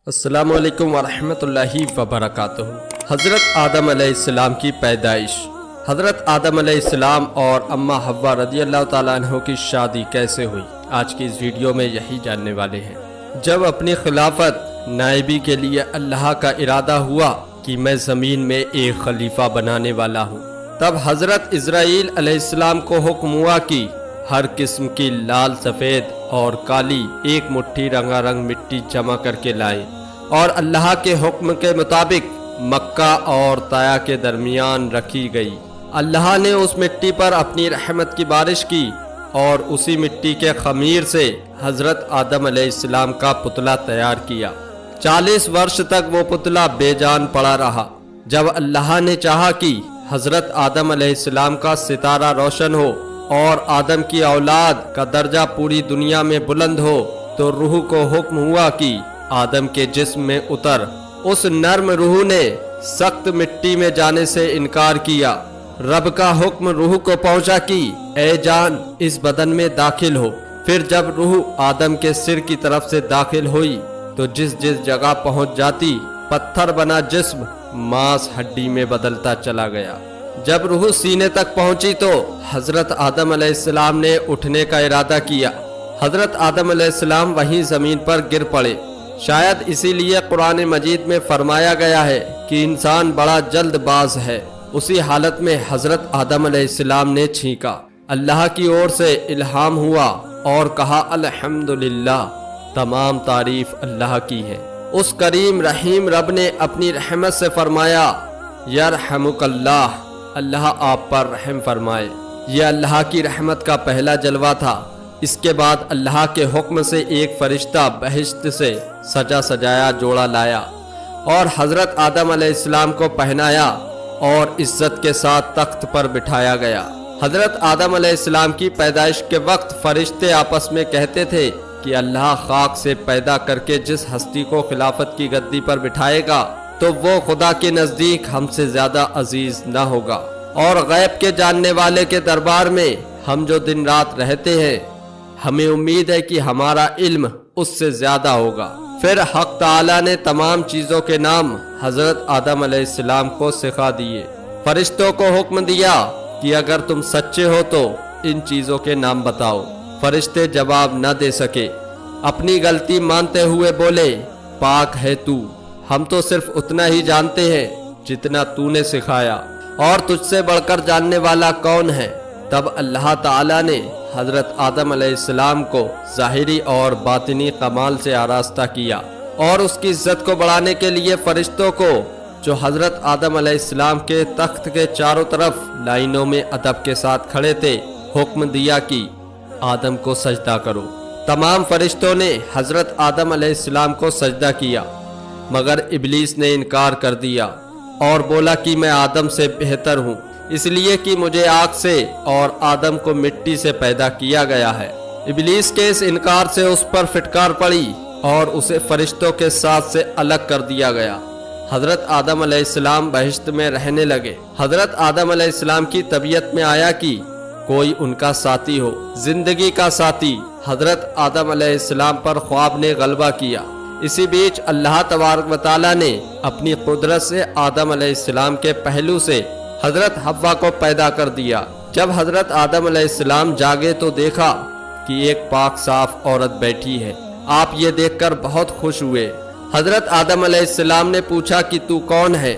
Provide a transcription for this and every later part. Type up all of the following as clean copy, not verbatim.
السلام علیکم ورحمۃ اللہ وبرکاتہ۔ حضرت آدم علیہ السلام کی پیدائش۔ حضرت آدم علیہ السلام اور اماں حوا رضی اللہ تعالیٰ عنہ کی شادی کیسے ہوئی، آج کی اس ویڈیو میں یہی جاننے والے ہیں۔ جب اپنی خلافت نائبی کے لیے اللہ کا ارادہ ہوا کہ میں زمین میں ایک خلیفہ بنانے والا ہوں، تب حضرت اسرائیل علیہ السلام کو حکم ہوا کہ ہر قسم کی لال، سفید اور کالی ایک مٹھی رنگا رنگ مٹی جمع کر کے لائیں، اور اللہ کے حکم کے مطابق مکہ اور طائع کے درمیان رکھی گئی۔ اللہ نے اس مٹی پر اپنی رحمت کی بارش کی اور اسی مٹی کے خمیر سے حضرت آدم علیہ السلام کا پتلا تیار کیا۔ 40 برس تک وہ پتلا بے جان پڑا رہا۔ جب اللہ نے چاہا کہ حضرت آدم علیہ السلام کا ستارہ روشن ہو اور آدم کی اولاد کا درجہ پوری دنیا میں بلند ہو، تو روح کو حکم ہوا کہ آدم کے جسم میں اتر۔ اس نرم روح نے سخت مٹی میں جانے سے انکار کیا۔ رب کا حکم روح کو پہنچا کہ اے جان، اس بدن میں داخل ہو۔ پھر جب روح آدم کے سر کی طرف سے داخل ہوئی تو جس جگہ پہنچ جاتی، پتھر بنا جسم ماس ہڈی میں بدلتا چلا گیا۔ جب روح سینے تک پہنچی تو حضرت آدم علیہ السلام نے اٹھنے کا ارادہ کیا۔ حضرت آدم علیہ السلام وہیں زمین پر گر پڑے۔ شاید اسی لیے قرآن مجید میں فرمایا گیا ہے کہ انسان بڑا جلد باز ہے۔ اسی حالت میں حضرت آدم علیہ السلام نے چھینکا۔ اللہ کی اور سے الہام ہوا اور کہا الحمدللہ، تمام تعریف اللہ کی ہے۔ اس کریم رحیم رب نے اپنی رحمت سے فرمایا یرحمک اللہ، اللہ آپ پر رحم فرمائے۔ یہ اللہ کی رحمت کا پہلا جلوہ تھا۔ اس کے بعد اللہ کے حکم سے ایک فرشتہ بہشت سے سجا سجایا جوڑا لایا اور حضرت آدم علیہ السلام کو پہنایا اور عزت کے ساتھ تخت پر بٹھایا گیا۔ حضرت آدم علیہ السلام کی پیدائش کے وقت فرشتے آپس میں کہتے تھے کہ اللہ خاک سے پیدا کر کے جس ہستی کو خلافت کی گدی پر بٹھائے گا تو وہ خدا کے نزدیک ہم سے زیادہ عزیز نہ ہوگا، اور غیب کے جاننے والے کے دربار میں ہم جو دن رات رہتے ہیں، ہمیں امید ہے کہ ہمارا علم اس سے زیادہ ہوگا۔ پھر حق تعالی نے تمام چیزوں کے نام حضرت آدم علیہ السلام کو سکھا دیے۔ فرشتوں کو حکم دیا کہ اگر تم سچے ہو تو ان چیزوں کے نام بتاؤ۔ فرشتے جواب نہ دے سکے۔ اپنی غلطی مانتے ہوئے بولے پاک ہے تو، ہم تو صرف اتنا ہی جانتے ہیں جتنا تو نے سکھایا، اور تجھ سے بڑھ کر جاننے والا کون ہے؟ تب اللہ تعالی نے حضرت آدم علیہ السلام کو ظاہری اور باطنی کمال سے آراستہ کیا، اور اس کی عزت کو بڑھانے کے لیے فرشتوں کو جو حضرت آدم علیہ السلام کے تخت کے چاروں طرف لائنوں میں ادب کے ساتھ کھڑے تھے، حکم دیا کہ آدم کو سجدہ کرو۔ تمام فرشتوں نے حضرت آدم علیہ السلام کو سجدہ کیا، مگر ابلیس نے انکار کر دیا اور بولا کہ میں آدم سے بہتر ہوں، اس لیے کہ مجھے آگ سے اور آدم کو مٹی سے پیدا کیا گیا ہے۔ ابلیس کے اس انکار سے اس پر فٹکار پڑی اور اسے فرشتوں کے ساتھ سے الگ کر دیا گیا۔ حضرت آدم علیہ السلام بہشت میں رہنے لگے۔ حضرت آدم علیہ السلام کی طبیعت میں آیا کہ کوئی ان کا ساتھی ہو، زندگی کا ساتھی۔ حضرت آدم علیہ السلام پر خواب نے غلبہ کیا۔ اسی بیچ اللہ تبارک و تعالی نے اپنی قدرت سے آدم علیہ السلام کے پہلو سے حضرت حوا کو پیدا کر دیا۔ جب حضرت آدم علیہ السلام جاگے تو دیکھا کہ ایک پاک صاف عورت بیٹھی ہے۔ آپ یہ دیکھ کر بہت خوش ہوئے۔ حضرت آدم علیہ السلام نے پوچھا کہ تو کون ہے؟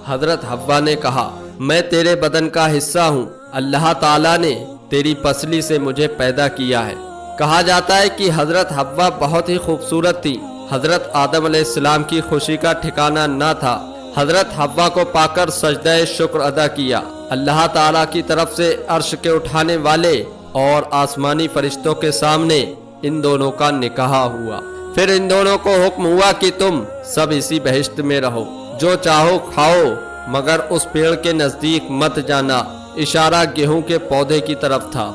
حضرت حوا نے کہا میں تیرے بدن کا حصہ ہوں، اللہ تعالیٰ نے تیری پسلی سے مجھے پیدا کیا ہے۔ کہا جاتا ہے کہ حضرت حوا بہت ہی خوبصورت تھی۔ حضرت آدم علیہ السلام کی خوشی کا ٹھکانہ نہ تھا۔ حضرت حوا کو پا کر سجدہ شکر ادا کیا۔ اللہ تعالیٰ کی طرف سے عرش کے اٹھانے والے اور آسمانی فرشتوں کے سامنے ان دونوں کا نکاح ہوا۔ پھر ان دونوں کو حکم ہوا کہ تم سب اسی بہشت میں رہو، جو چاہو کھاؤ، مگر اس پیڑ کے نزدیک مت جانا۔ اشارہ گیہوں کے پودے کی طرف تھا۔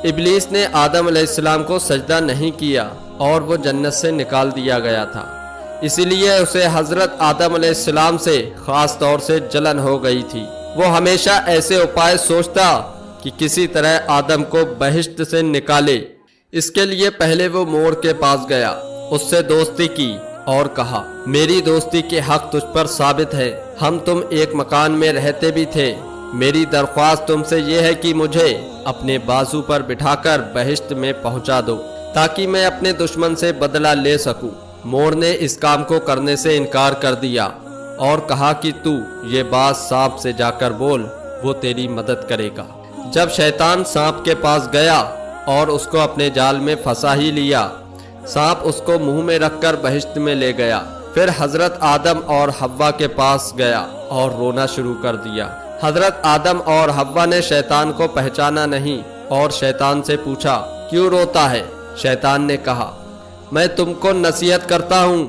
ابلیس نے آدم علیہ السلام کو سجدہ نہیں کیا اور وہ جنت سے نکال دیا گیا تھا، اسی لیے اسے حضرت آدم علیہ السلام سے خاص طور سے جلن ہو گئی تھی۔ وہ ہمیشہ ایسے اپائے سوچتا کہ کسی طرح آدم کو بہشت سے نکالے۔ اس کے لیے پہلے وہ مور کے پاس گیا، اس سے دوستی کی اور کہا میری دوستی کے حق تجھ پر ثابت ہے، ہم تم ایک مکان میں رہتے بھی تھے، میری درخواست تم سے یہ ہے کہ مجھے اپنے بازو پر بٹھا کر بہشت میں پہنچا دو تاکہ میں اپنے دشمن سے بدلہ لے سکوں۔ مور نے اس کام کو کرنے سے انکار کر دیا اور کہا کہ تو یہ بات سانپ سے جا کر بول، وہ تیری مدد کرے گا۔ جب شیطان سانپ کے پاس گیا اور اس کو اپنے جال میں پھنسا ہی لیا، سانپ اس کو منہ میں رکھ کر بہشت میں لے گیا۔ پھر حضرت آدم اور حوا کے پاس گیا اور رونا شروع کر دیا۔ حضرت آدم اور حوا نے شیطان کو پہچانا نہیں اور شیطان سے پوچھا کیوں روتا ہے؟ شیطان نے کہا میں تم کو نصیحت کرتا ہوں،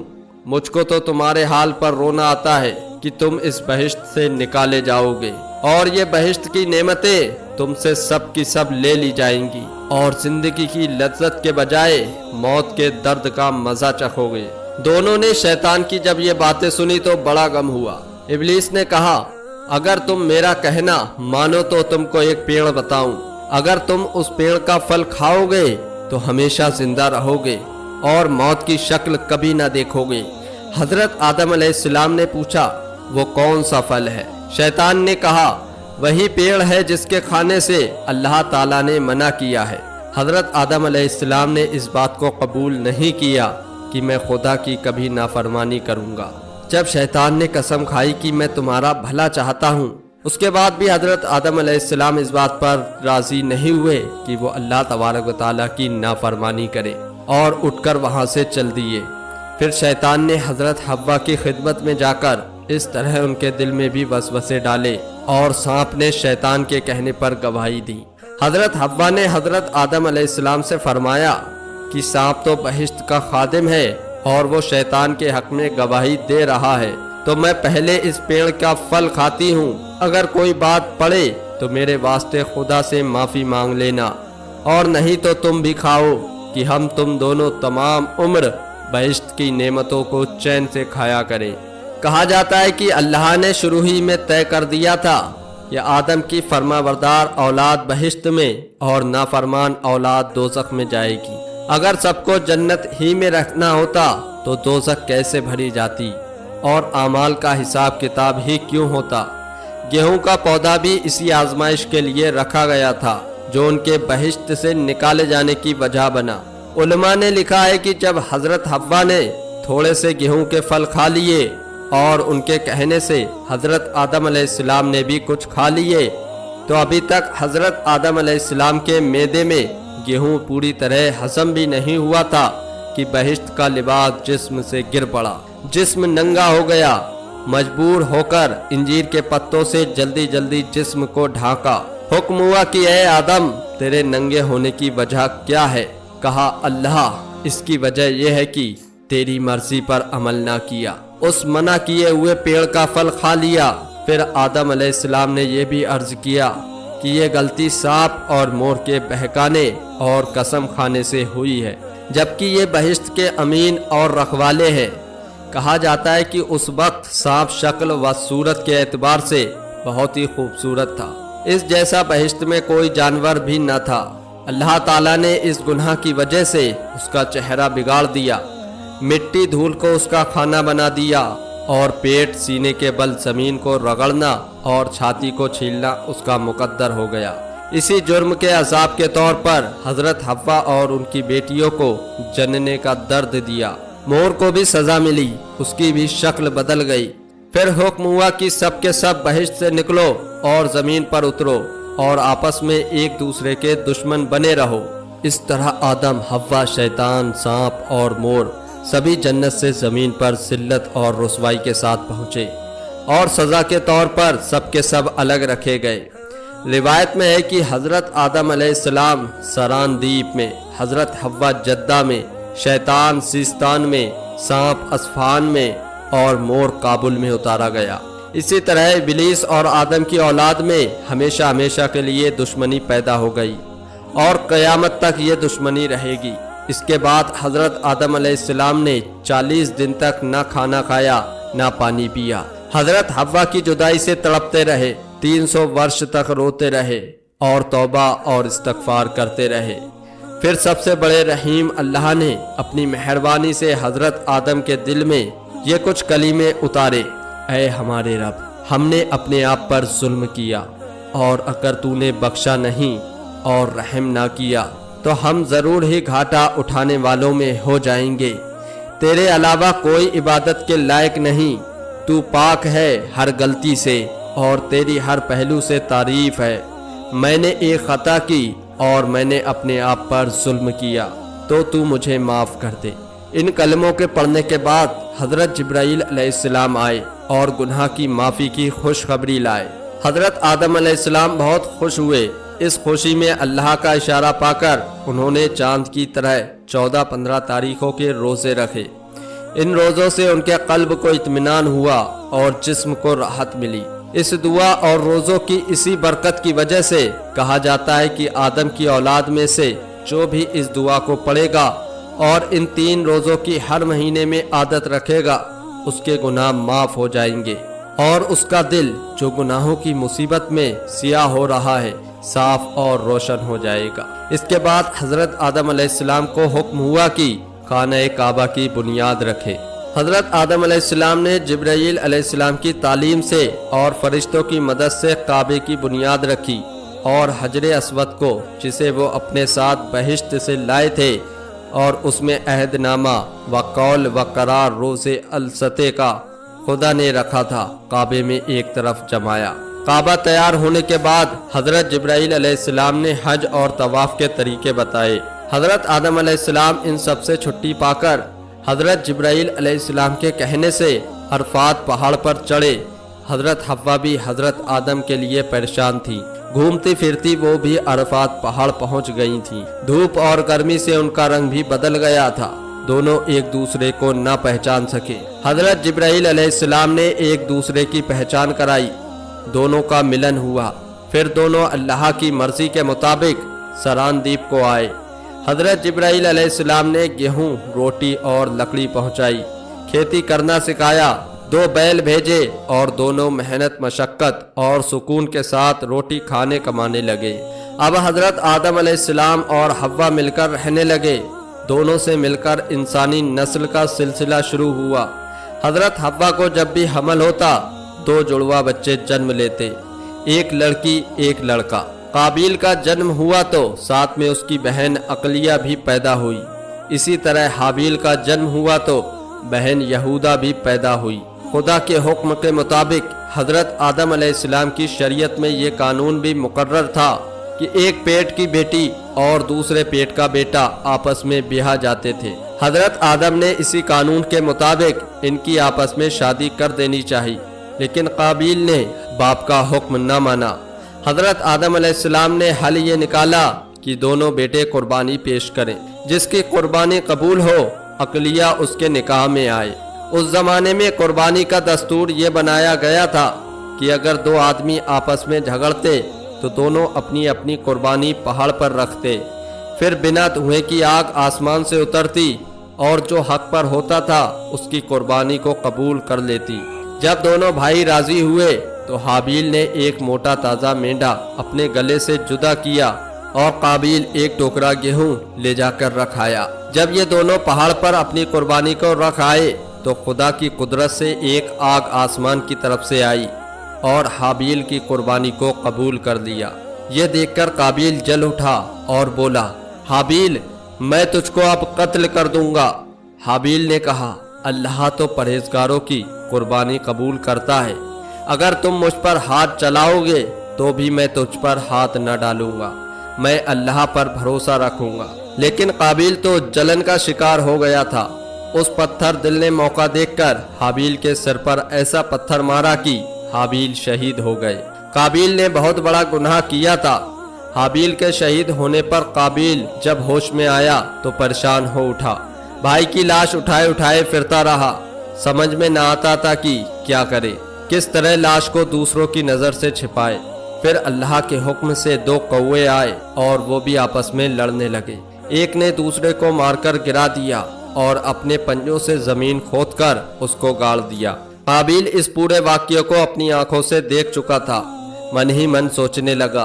مجھ کو تو تمہارے حال پر رونا آتا ہے کہ تم اس بہشت سے نکالے جاؤ گے اور یہ بہشت کی نعمتیں تم سے سب کی سب لے لی جائیں گی اور زندگی کی لذت کے بجائے موت کے درد کا مزہ چکھو گے۔ دونوں نے شیطان کی جب یہ باتیں سنی تو بڑا غم ہوا۔ ابلیس نے کہا اگر تم میرا کہنا مانو تو تم کو ایک پیڑ بتاؤں، اگر تم اس پیڑ کا پھل کھاؤ گے تو ہمیشہ زندہ رہو گے اور موت کی شکل کبھی نہ دیکھو گے۔ حضرت آدم علیہ السلام نے پوچھا وہ کون سا پھل ہے؟ شیطان نے کہا وہی پیڑ ہے جس کے کھانے سے اللہ تعالیٰ نے منع کیا ہے۔ حضرت آدم علیہ السلام نے اس بات کو قبول نہیں کیا کہ میں خدا کی کبھی نافرمانی کروں گا۔ جب شیطان نے قسم کھائی کہ میں تمہارا بھلا چاہتا ہوں، اس کے بعد بھی حضرت آدم علیہ السلام اس بات پر راضی نہیں ہوئے کہ وہ اللہ تبارک و تعالیٰ کی نافرمانی کرے اور اٹھ کر وہاں سے چل دیے۔ پھر شیطان نے حضرت حوا کی خدمت میں جا کر اس طرح ان کے دل میں بھی وسوسے ڈالے اور سانپ نے شیطان کے کہنے پر گواہی دی۔ حضرت حوا نے حضرت آدم علیہ السلام سے فرمایا کہ سانپ تو بہشت کا خادم ہے اور وہ شیطان کے حق میں گواہی دے رہا ہے، تو میں پہلے اس پیڑ کا پھل کھاتی ہوں، اگر کوئی بات پڑے تو میرے واسطے خدا سے معافی مانگ لینا، اور نہیں تو تم بھی کھاؤ کہ ہم تم دونوں تمام عمر بہشت کی نعمتوں کو چین سے کھایا کریں۔ کہا جاتا ہے کہ اللہ نے شروع ہی میں طے کر دیا تھا یہ آدم کی فرمانبردار اولاد بہشت میں اور نافرمان اولاد دوزخ میں جائے گی۔ اگر سب کو جنت ہی میں رکھنا ہوتا تو دوزخ کیسے بھری جاتی اور اعمال کا حساب کتاب ہی کیوں ہوتا؟ گیہوں کا پودا بھی اسی آزمائش کے لیے رکھا گیا تھا جو ان کے بہشت سے نکالے جانے کی وجہ بنا۔ علماء نے لکھا ہے کہ جب حضرت حوا نے تھوڑے سے گیہوں کے پھل کھا لیے اور ان کے کہنے سے حضرت آدم علیہ السلام نے بھی کچھ کھا لیے، تو ابھی تک حضرت آدم علیہ السلام کے معدے میں گیہوں پوری طرح ہضم بھی نہیں ہوا تھا کہ بہشت کا لباس جسم سے گر پڑا، جسم ننگا ہو گیا، مجبور ہو کر انجیر کے پتوں سے جلدی جلدی جسم کو ڈھانکا۔ حکم ہوا کہ اے آدم تیرے ننگے ہونے کی وجہ کیا ہے؟ کہا اللہ اس کی وجہ یہ ہے کہ تیری مرضی پر عمل نہ کیا، اس منع کیے ہوئے پیڑ کا پھل کھا لیا۔ پھر آدم علیہ السلام نے یہ بھی عرض کیا کہ یہ غلطی سانپ اور مور کے بہکانے اور قسم کھانے سے ہوئی ہے، جبکہ یہ بہشت کے امین اور رکھوالے ہیں۔ کہا جاتا ہے کہ اس وقت سانپ شکل و صورت کے اعتبار سے بہت ہی خوبصورت تھا، اس جیسا بہشت میں کوئی جانور بھی نہ تھا۔ اللہ تعالیٰ نے اس گناہ کی وجہ سے اس کا چہرہ بگاڑ دیا، مٹی دھول کو اس کا کھانا بنا دیا اور پیٹ سینے کے بل زمین کو رگڑنا اور چھاتی کو چھیلنا اس کا مقدر ہو گیا۔ اسی جرم کے عذاب کے طور پر حضرت حوا اور ان کی بیٹیوں کو جننے کا درد دیا۔ مور کو بھی سزا ملی، اس کی بھی شکل بدل گئی۔ پھر حکم ہوا کہ سب کے سب بہشت سے نکلو اور زمین پر اترو اور آپس میں ایک دوسرے کے دشمن بنے رہو۔ اس طرح آدم، حوا، شیطان، سانپ اور مور سبھی جنت سے زمین پر ذلت اور رسوائی کے ساتھ پہنچے اور سزا کے طور پر سب کے سب الگ رکھے گئے۔ روایت میں ہے کہ حضرت آدم علیہ السلام سران دیپ میں، حضرت حوا جدہ میں، شیطان سیستان میں، سانپ اصفہان میں اور مور کابل میں اتارا گیا۔ اسی طرح ابلیس اور آدم کی اولاد میں ہمیشہ ہمیشہ کے لیے دشمنی پیدا ہو گئی اور قیامت تک یہ دشمنی رہے گی۔ اس کے بعد حضرت آدم علیہ السلام نے 40 دن تک نہ کھانا کھایا نہ پانی پیا۔ حضرت حوا کی جدائی سے تڑپتے رہے، 300 ورش تک روتے رہے اور توبہ اور استغفار کرتے رہے۔ پھر سب سے بڑے رحیم اللہ نے اپنی مہربانی سے حضرت آدم کے دل میں یہ کچھ کلمے اتارے: اے ہمارے رب، ہم نے اپنے آپ پر ظلم کیا، اور اگر تو نے بخشا نہیں اور رحم نہ کیا تو ہم ضرور ہی گھاٹا اٹھانے والوں میں ہو جائیں گے۔ تیرے علاوہ کوئی عبادت کے لائق نہیں، تو پاک ہے ہر غلطی سے اور تیری ہر پہلو سے تعریف ہے۔ میں نے ایک خطا کی اور میں نے اپنے آپ پر ظلم کیا، تو مجھے معاف کر دے۔ ان کلموں کے پڑھنے کے بعد حضرت جبرائیل علیہ السلام آئے اور گناہ کی معافی کی خوشخبری لائے۔ حضرت آدم علیہ السلام بہت خوش ہوئے۔ اس خوشی میں اللہ کا اشارہ پا کر انہوں نے چاند کی طرح 14-15 تاریخوں کے روزے رکھے۔ ان روزوں سے ان کے قلب کو اطمینان ہوا اور جسم کو راحت ملی۔ اس دعا اور روزوں کی اسی برکت کی وجہ سے کہا جاتا ہے کہ آدم کی اولاد میں سے جو بھی اس دعا کو پڑھے گا اور ان 3 روزوں کی ہر مہینے میں عادت رکھے گا، اس کے گناہ معاف ہو جائیں گے اور اس کا دل جو گناہوں کی مصیبت میں سیاہ ہو رہا ہے صاف اور روشن ہو جائے گا۔ اس کے بعد حضرت آدم علیہ السلام کو حکم ہوا کہ خانہ کعبہ کی بنیاد رکھے۔ حضرت آدم علیہ السلام نے جبرائیل علیہ السلام کی تعلیم سے اور فرشتوں کی مدد سے کعبے کی بنیاد رکھی اور حجر اسود کو، جسے وہ اپنے ساتھ بہشت سے لائے تھے اور اس میں عہد نامہ و قول و قرار روز السطح کا خدا نے رکھا تھا، کعبے میں ایک طرف جمایا۔ کعبہ تیار ہونے کے بعد حضرت جبرائیل علیہ السلام نے حج اور طواف کے طریقے بتائے۔ حضرت آدم علیہ السلام ان سب سے چھٹی پا کر حضرت جبرائیل علیہ السلام کے کہنے سے عرفات پہاڑ پر چڑھے۔ حضرت حوا بھی حضرت آدم کے لیے پریشان تھی، گھومتی پھرتی وہ بھی عرفات پہاڑ پہنچ گئی تھی۔ دھوپ اور گرمی سے ان کا رنگ بھی بدل گیا تھا، دونوں ایک دوسرے کو نہ پہچان سکے۔ حضرت جبرائیل علیہ السلام نے ایک دوسرے کی پہچان کرائی، دونوں کا ملن ہوا۔ پھر دونوں اللہ کی مرضی کے مطابق سراندیپ کو آئے۔ حضرت جبرائیل علیہ السلام نے گیہوں، روٹی اور لکڑی پہنچائی، کھیتی کرنا سکھایا، 2 بیل بھیجے اور دونوں محنت مشقت اور سکون کے ساتھ روٹی کھانے کمانے لگے۔ اب حضرت آدم علیہ السلام اور حوا مل کر رہنے لگے۔ دونوں سے مل کر انسانی نسل کا سلسلہ شروع ہوا۔ حضرت حوا کو جب بھی حمل ہوتا 2 جڑواں بچے جنم لیتے، ایک لڑکی ایک لڑکا۔ قابیل کا جنم ہوا تو ساتھ میں اس کی بہن عقلیہ بھی پیدا ہوئی۔ اسی طرح حابیل کا جنم ہوا تو بہن یہودا بھی پیدا ہوئی۔ خدا کے حکم کے مطابق حضرت آدم علیہ السلام کی شریعت میں یہ قانون بھی مقرر تھا کہ ایک پیٹ کی بیٹی اور دوسرے پیٹ کا بیٹا آپس میں بیاہ جاتے تھے۔ حضرت آدم نے اسی قانون کے مطابق ان کی آپس میں شادی کر دینی چاہی، لیکن قابیل نے باپ کا حکم نہ مانا۔ حضرت آدم علیہ السلام نے حل یہ نکالا کہ دونوں بیٹے قربانی پیش کریں، جس کی قربانی قبول ہو عقلیہ اس کے نکاح میں آئے۔ اس زمانے میں قربانی کا دستور یہ بنایا گیا تھا کہ اگر 2 آدمی آپس میں جھگڑتے تو دونوں اپنی اپنی قربانی پہاڑ پر رکھتے، پھر بنا دھوئیں کی آگ آسمان سے اترتی اور جو حق پر ہوتا تھا اس کی قربانی کو قبول کر لیتی۔ جب دونوں بھائی راضی ہوئے تو حابیل نے ایک موٹا تازہ مینڈا اپنے گلے سے جدا کیا اور قابیل ایک ٹوکرا گیہوں لے جا کر رکھایا۔ جب یہ دونوں پہاڑ پر اپنی قربانی کو رکھ آئے تو خدا کی قدرت سے ایک آگ آسمان کی طرف سے آئی اور حابیل کی قربانی کو قبول کر لیا۔ یہ دیکھ کر قابیل جل اٹھا اور بولا، حابیل میں تجھ کو اب قتل کر دوں گا۔ حابیل نے کہا، اللہ تو پرہیزگاروں کی قربانی قبول کرتا ہے، اگر تم مجھ پر ہاتھ چلاؤ گے تو بھی میں تجھ پر ہاتھ نہ ڈالوں گا، میں اللہ پر بھروسہ رکھوں گا۔ لیکن قابیل تو جلن کا شکار ہو گیا تھا۔ اس پتھر دل نے موقع دیکھ کر حابیل کے سر پر ایسا پتھر مارا کہ حابیل شہید ہو گئے۔ قابیل نے بہت بڑا گناہ کیا تھا۔ حابیل کے شہید ہونے پر قابیل جب ہوش میں آیا تو پریشان ہو اٹھا، بھائی کی لاش اٹھائے اٹھائے پھرتا رہا، سمجھ میں نہ آتا تھا کہ کیا کرے، کس طرح لاش کو دوسروں کی نظر سے چھپائے۔ پھر اللہ کے حکم سے 2 کوے آئے اور وہ بھی آپس میں لڑنے لگے۔ ایک نے دوسرے کو مار کر گرا دیا اور اپنے پنجوں سے زمین کھود کر اس کو گاڑ دیا۔ قابیل اس پورے واقعے کو اپنی آنکھوں سے دیکھ چکا تھا، من ہی من سوچنے لگا،